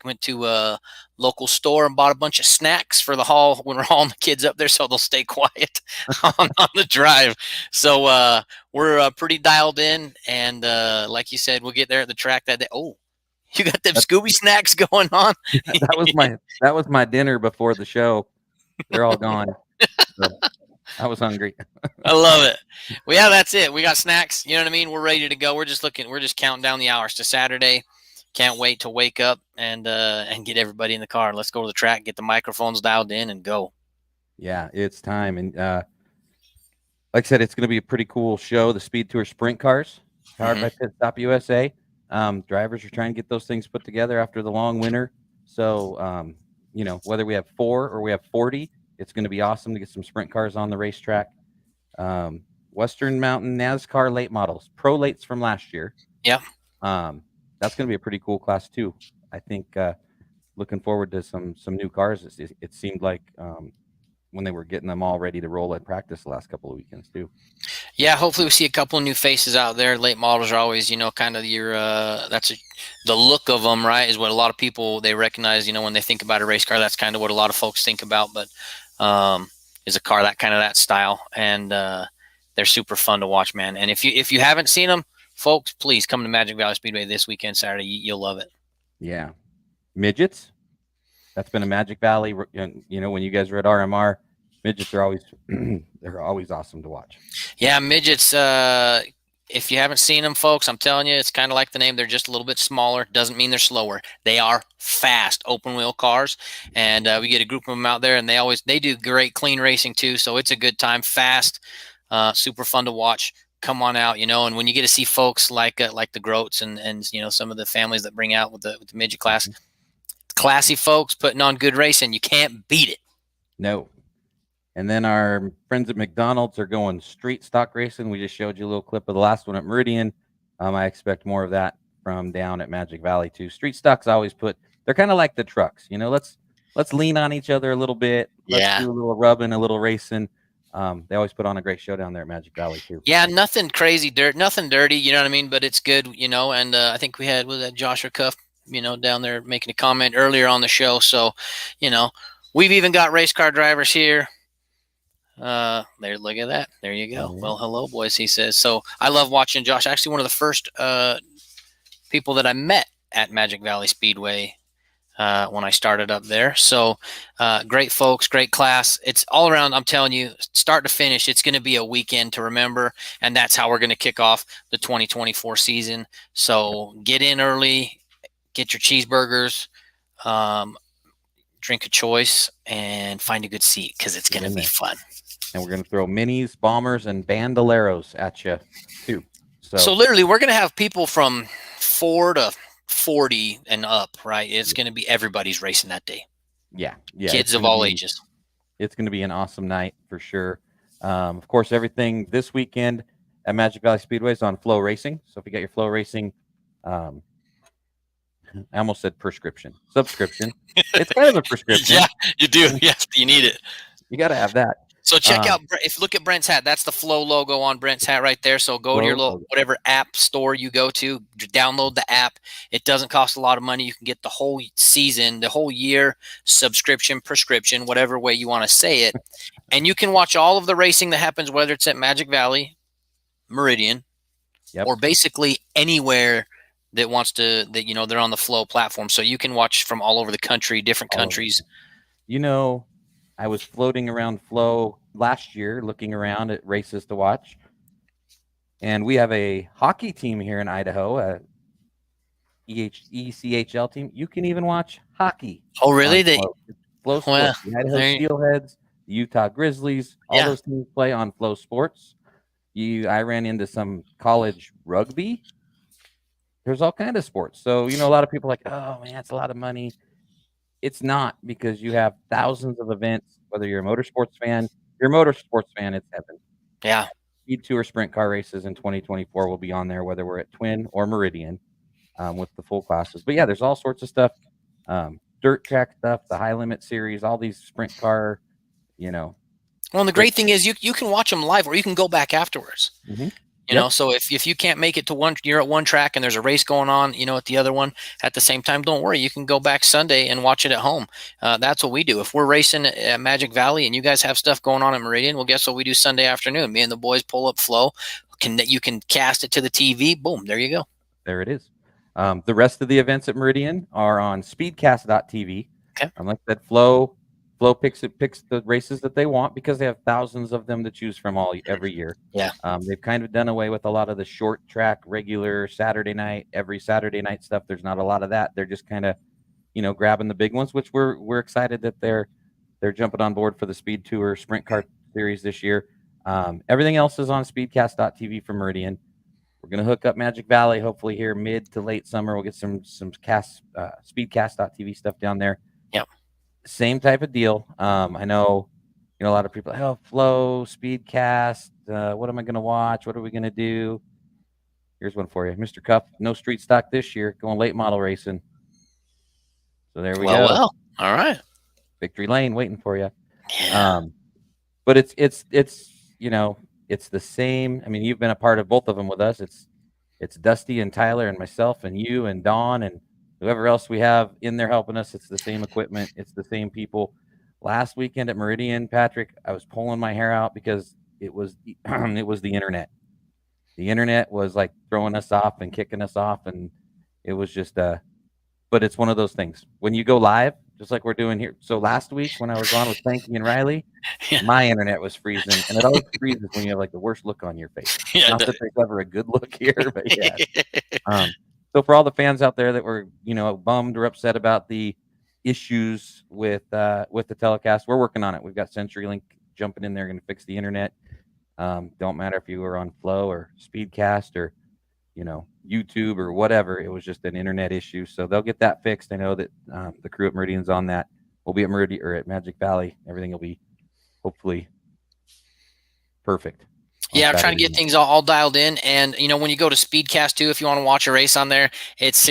went to a local store and bought a bunch of snacks for the haul when we're hauling the kids up there, so they'll stay quiet on the drive. So we're pretty dialed in, and like you said, we'll get there at the track that day. Oh, you got them Scooby snacks going on? that was my dinner before the show. They're all gone. So I was hungry. I love it. Well, yeah, that's it. We got snacks. You know what I mean? We're ready to go. We're just counting down the hours to Saturday. Can't wait to wake up and get everybody in the car. Let's go to the track, get the microphones dialed in, and go. Yeah, it's time. And like I said, it's going to be a pretty cool show. The Speed Tour Sprint Cars, powered by Pit Stop USA. Drivers are trying to get those things put together after the long winter. So, whether we have 4 or we have 40, it's going to be awesome to get some sprint cars on the racetrack. Western Mountain NASCAR late models, pro lates from last year. Yeah. That's going to be a pretty cool class too. I think looking forward to some new cars. It seemed like when they were getting them all ready to roll at practice the last couple of weekends too. Yeah, hopefully we see a couple of new faces out there. Late models are always, kind of your the look of them, right? Is what a lot of people they recognize. When they think about a race car, that's kind of what a lot of folks think about. But is a car that style, and they're super fun to watch, man. And if you haven't seen them, folks, please come to Magic Valley Speedway this weekend, Saturday. You'll love it. Yeah, midgets. That's been a Magic Valley. When you guys were at RMR, midgets are always they're always awesome to watch. Yeah, midgets. If you haven't seen them, folks, I'm telling you, it's kind of like the name. They're just a little bit smaller. Doesn't mean they're slower. They are fast, open wheel cars, and we get a group of them out there, and they do great clean racing too. So it's a good time. Fast, super fun to watch. Come on out, and when you get to see folks like the Groats and some of the families that bring out with the midget class, classy folks putting on good racing, you can't beat it. No. And then our friends at McDonald's are going street stock racing. We just showed you a little clip of the last one at Meridian. I expect more of that from down at Magic Valley too. Street stocks always they're kind of like the trucks. Let's lean on each other a little bit. Let's do a little rubbing, a little racing. They always put on a great show down there at Magic Valley too. Yeah, nothing crazy, nothing dirty. You know what I mean? But it's good, and I think we had was that Joshua Cuff, down there making a comment earlier on the show. So, we've even got race car drivers here. There, look at that. There you go. Well, hello, boys, he says. So I love watching Josh. Actually, one of the first people that I met at Magic Valley Speedway when I started up there. So great folks, great class. It's all around. I'm telling you, start to finish, it's going to be a weekend to remember. And that's how we're going to kick off the 2024 season. So get in early, get your cheeseburgers, drink a choice, and find a good seat because it's going to be fun. And we're going to throw minis, bombers, and bandoleros at you too. So literally, we're going to have people from 4 to 40 and up, right? It's going to be everybody's racing that day. Yeah. Kids of all ages. It's going to be an awesome night for sure. Of course, everything this weekend at Magic Valley Speedway is on Flow Racing. So if you got your Flow Racing, I almost said subscription. It's kind of a prescription. Yeah, you do. Yes, you need it. You got to have that. So check out, if you look at Brent's hat, that's the Flow logo on Brent's hat right there. So go to your little, whatever app store you go to, download the app. It doesn't cost a lot of money. You can get the whole season, the whole year subscription, prescription, whatever way you want to say it. And you can watch all of the racing that happens, whether it's at Magic Valley, Meridian, or basically anywhere that wants to, they're on the Flow platform. So you can watch from all over the country, different countries. I was floating around Flow last year, looking around at races to watch. And we have a hockey team here in Idaho, a ECHL team. You can even watch hockey. Oh, really? Flow Sports. The Idaho Steelheads, the Utah Grizzlies, all those teams play on Flow Sports. I ran into some college rugby. There's all kinds of sports. So, a lot of people are like, oh, man, it's a lot of money. It's not, because you have thousands of events. Whether you're a motorsports fan, it's heaven. Yeah. Speed Tour sprint car races in 2024 will be on there, whether we're at Twin or Meridian with the full classes. But yeah, there's all sorts of stuff, dirt track stuff, the high limit series, all these sprint car you know. Well, and the great thing is you can watch them live, or you can go back afterwards. Mm-hmm. You know, so if you can't make it to one, you're at one track and there's a race going on, you know, at the other one at the same time, don't worry. You can go back Sunday and watch it at home. That's what we do. If we're racing at Magic Valley and you guys have stuff going on at Meridian, well, guess what we do Sunday afternoon? Me and the boys pull up Flow. You can cast it to the TV. Boom, there you go. There it is. The rest of the events at Meridian are on speedcast.tv. Okay. Like that, Flow picks the races that they want because they have thousands of them to choose from every year. Yeah. They've kind of done away with a lot of the short track, regular every Saturday night stuff. There's not a lot of that. They're just kind of, grabbing the big ones, which we're excited that they're jumping on board for the Speed Tour Sprint Car Series this year. Everything else is on speedcast.tv for Meridian. We're going to hook up Magic Valley hopefully here mid to late summer. We'll get some speedcast.tv stuff down there. Yep. Same type of deal. I know, a lot of people, Flow, Speedcast, what am I going to watch? What are we going to do? Here's one for you. Mr. Cuff, no street stock this year, going late model racing. So there we go. Well, all right. Victory Lane waiting for you. Yeah. But it's the same. I mean, you've been a part of both of them with us. It's Dusty and Tyler and myself and you and Dawn and whoever else we have in there helping us. It's the same equipment. It's the same people. Last weekend at Meridian, Patrick, I was pulling my hair out because it was the internet. The internet was like throwing us off and kicking us off, and it was just but it's one of those things when you go live, just like we're doing here. So last week when I was on with Frankie and Riley, my internet was freezing, and it always freezes when you have like the worst look on your face. Not that there's ever a good look here, but yeah. So for all the fans out there that were, bummed or upset about the issues with the telecast, we're working on it. We've got CenturyLink jumping in there, going to fix the internet. Don't matter if you were on Flow or Speedcast or, YouTube or whatever. It was just an internet issue. So they'll get that fixed. I know that the crew at Meridian's on that. We'll be at Meridian or at Magic Valley. Everything will be hopefully perfect. Yeah, I'm trying to get things all dialed in. And, when you go to Speedcast too, if you want to watch a race on there, it's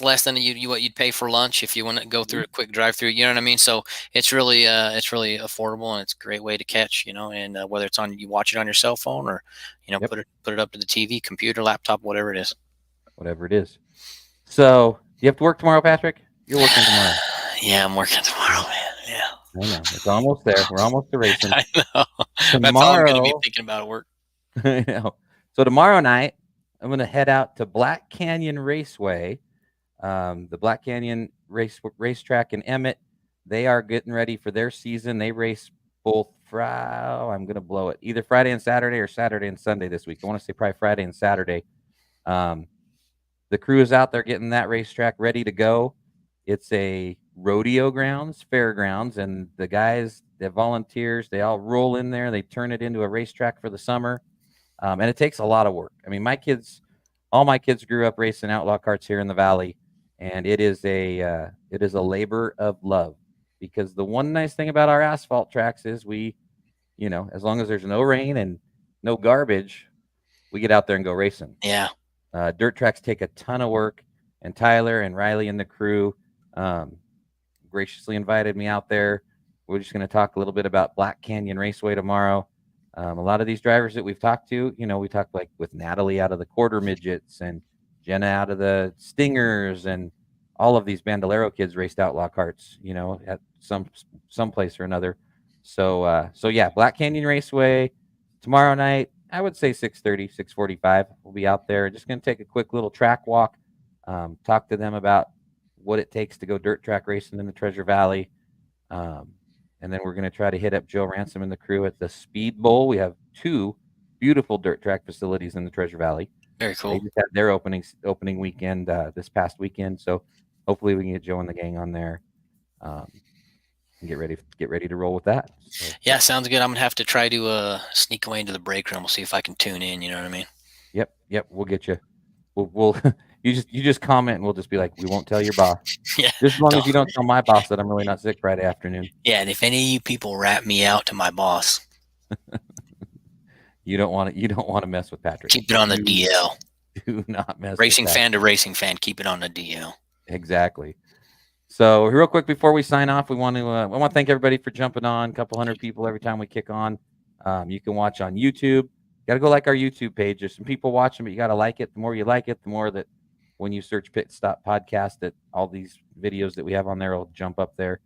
less than what you'd pay for lunch if you want to go through a quick drive through. You know what I mean? So it's really affordable, and it's a great way to catch, and whether it's you watch it on your cell phone or, put it up to the TV, computer, laptop, whatever it is. Whatever it is. So you have to work tomorrow, Patrick? You're working tomorrow. Yeah, I'm working tomorrow, man. Yeah. I know. It's almost there. We're almost to racing. I know. Tomorrow, that's all I'm going to be thinking about at work. I know. So tomorrow night, I'm going to head out to Black Canyon Raceway, the Black Canyon racetrack in Emmett. They are getting ready for their season. They race both I'm going to blow it. Either Friday and Saturday or Saturday and Sunday this week. I want to say probably Friday and Saturday. The crew is out there getting that racetrack ready to go. It's a rodeo grounds, fairgrounds, and the guys, the volunteers, they all roll in there. They turn it into a racetrack for the summer. And it takes a lot of work. I mean, all my kids grew up racing outlaw karts here in the Valley, and it is a labor of love, because the one nice thing about our asphalt tracks is we, as long as there's no rain and no garbage, we get out there and go racing. Yeah. Dirt tracks take a ton of work, and Tyler and Riley and the crew graciously invited me out there. We're just going to talk a little bit about Black Canyon Raceway tomorrow. A lot of these drivers that we've talked to, we talked like with Natalie out of the quarter midgets and Jenna out of the Stingers, and all of these Bandolero kids raced outlaw karts, at some place or another. So yeah, Black Canyon Raceway tomorrow night. I would say 6:30, 6:45. We'll be out there. Just going to take a quick little track walk, talk to them about what it takes to go dirt track racing in the Treasure Valley. And then we're going to try to hit up Joe Ransom and the crew at the Speed Bowl. We have 2 beautiful dirt track facilities in the Treasure Valley. Very cool. They just had their opening weekend this past weekend. So hopefully we can get Joe and the gang on there and get ready to roll with that. So, yeah, sounds good. I'm gonna have to try to sneak away into the break room. We'll see if I can tune in. You know what I mean? Yep. We'll get you. We'll you just comment, and we'll just be like, we won't tell your boss. Yeah. Just as long as you don't tell my boss that I'm really not sick Friday afternoon. Yeah, and if any of you people rat me out to my boss, you don't want to mess with Patrick. Keep it on the DL. Do not mess. Racing with fan to racing fan. Keep it on the DL. Exactly. So real quick before we sign off, I want to thank everybody for jumping on. A couple hundred people every time we kick on. You can watch on YouTube. Got to go like our YouTube page. There's some people watching, but you got to like it. The more you like it, the more that when you search Pit Stop Podcast, that all these videos that we have on there will jump up there.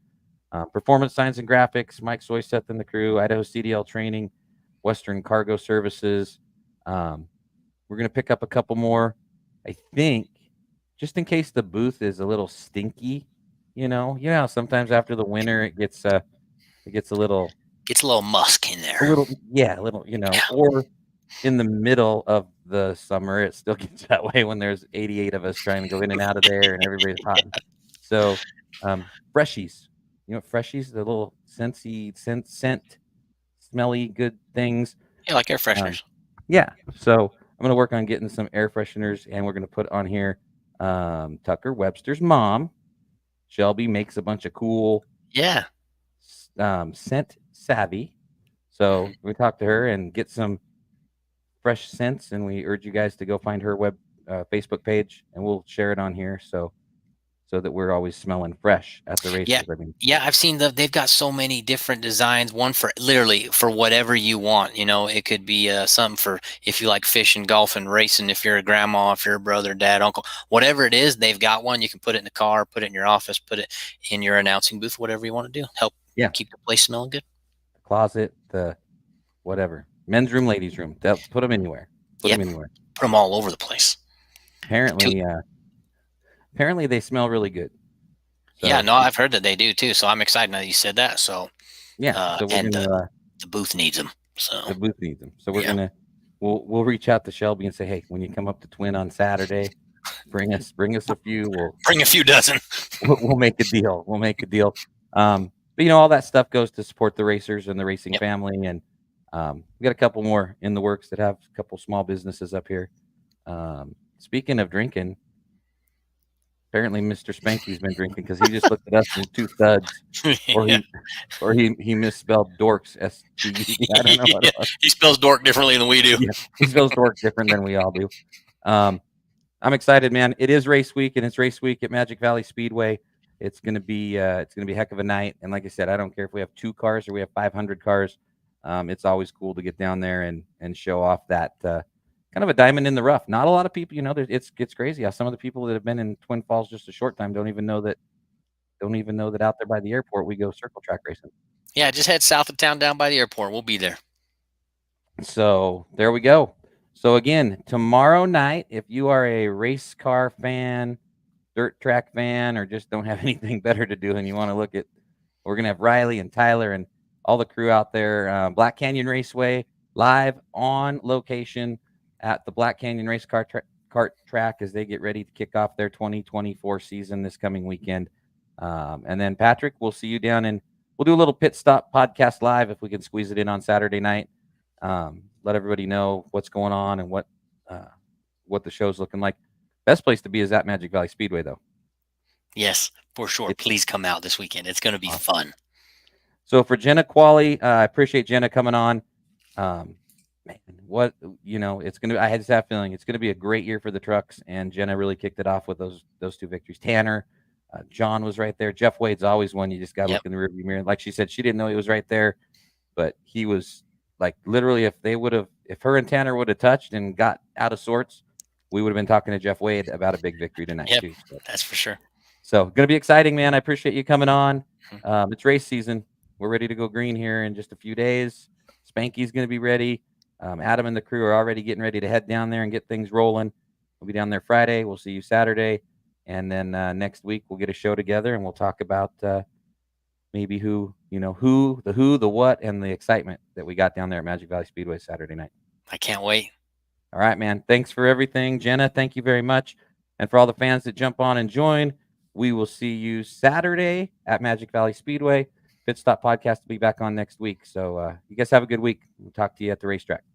Performance Science and Graphics, Mike Soyseth and the crew, Idaho CDL Training, Western Cargo Services. We're going to pick up a couple more, I think, just in case the booth is a little stinky. How sometimes after the winter it gets a little musk in there. a little, or in the middle of the summer, it still gets that way when there's 88 of us trying to go in and out of there and everybody's hot. So, freshies, freshies, the little scent, smelly, good things. Yeah, like air fresheners. Yeah. So I'm going to work on getting some air fresheners, and we're going to put on here Tucker Webster's mom. Shelby makes a bunch of cool scent savvy. So we talk to her and get some fresh scents, and we urge you guys to go find her Facebook page, and we'll share it on here so that we're always smelling fresh at the races. Yeah, I've seen they've got so many different designs. One for literally for whatever you want. It could be something for if you like fishing, golfing, racing. If you're a grandma, if you're a brother, dad, uncle, whatever it is, they've got one. You can put it in the car, put it in your office, put it in your announcing booth, whatever you want to do. Help keep the place smelling good. The closet, the whatever, men's room, ladies' room. They'll put them anywhere. Put them all over the place. Apparently they smell really good. So, I've heard that they do too. So I'm excited now that you said that. So so the booth needs them. So the booth needs them. So we're we'll reach out to Shelby and say, hey, when you come up to Twin on Saturday, bring us a few. We'll bring a few dozen. We'll make a deal. But all that stuff goes to support the racers and the racing family, and we got a couple more in the works that have a couple small businesses up here. Speaking of drinking. Apparently, Mr. Spanky's been drinking because he just looked at us with two thuds, or he misspelled dorks. S-T-U-D. I don't know what it was. He spells dork differently than we do. Yeah, he spells dork different than we all do. I'm excited, man. It is race week, and it's race week at Magic Valley Speedway. It's gonna be a heck of a night. And like I said, I don't care if we have 2 cars or we have 500 cars. It's always cool to get down there and show off that. Kind of a diamond in the rough. Not a lot of people, it's crazy how some of the people that have been in Twin Falls just a short time don't even know that out there by the airport we go circle track racing. Yeah, just head south of town down by the airport. We'll be there. So there we go. So again, tomorrow night, if you are a race car fan, dirt track fan, or just don't have anything better to do and you want to look at, we're going to have Riley and Tyler and all the crew out there. Black Canyon Raceway, live on location at the Black Canyon Race Kart track as they get ready to kick off their 2024 season this coming weekend. And then, Patrick, we'll see you down we'll do a little pit stop podcast live if we can squeeze it in on Saturday night. Let everybody know what's going on and what the show's looking like. Best place to be is at Magic Valley Speedway, though. Yes, for sure. Please come out this weekend. It's going to be fun. So for Jenna Quale, I appreciate Jenna coming on. Man, it's gonna. I just have a feeling it's gonna be a great year for the trucks, and Jenna really kicked it off with those 2 victories. Tanner, John was right there. Jeff Wade's always one. You just got to look in the rearview mirror. Like she said, she didn't know he was right there, but he was like literally. If her and Tanner would have touched and got out of sorts, we would have been talking to Jeff Wade about a big victory tonight too. So, that's for sure. So gonna be exciting, man. I appreciate you coming on. It's race season. We're ready to go green here in just a few days. Spanky's gonna be ready. Adam and the crew are already getting ready to head down there and get things rolling. We'll be down there Friday. We'll see you Saturday. And then next week we'll get a show together and we'll talk about maybe the what, and the excitement that we got down there at Magic Valley Speedway Saturday night. I can't wait. All right, man. Thanks for everything. Jenna, thank you very much. And for all the fans that jump on and join, we will see you Saturday at Magic Valley Speedway. Pit Stop Podcast will be back on next week. So you guys have a good week. We'll talk to you at the racetrack.